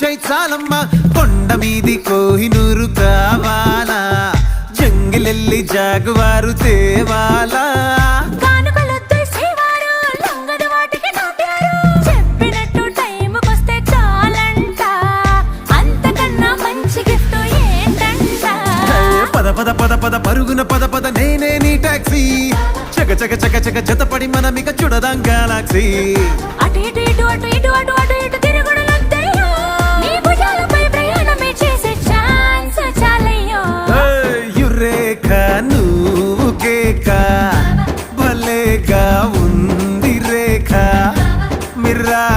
ఇచ్చే చాలమ్మా కొండ మీది కోహినూరు కావాలా జంగిలెల్లి జాగువారు తేవాలా పద పద పద పరుగున పద పద నేనే నీ టాక్సీ చక చక చక చక జతపడి మనమిక చూడదాం గెలాక్సీ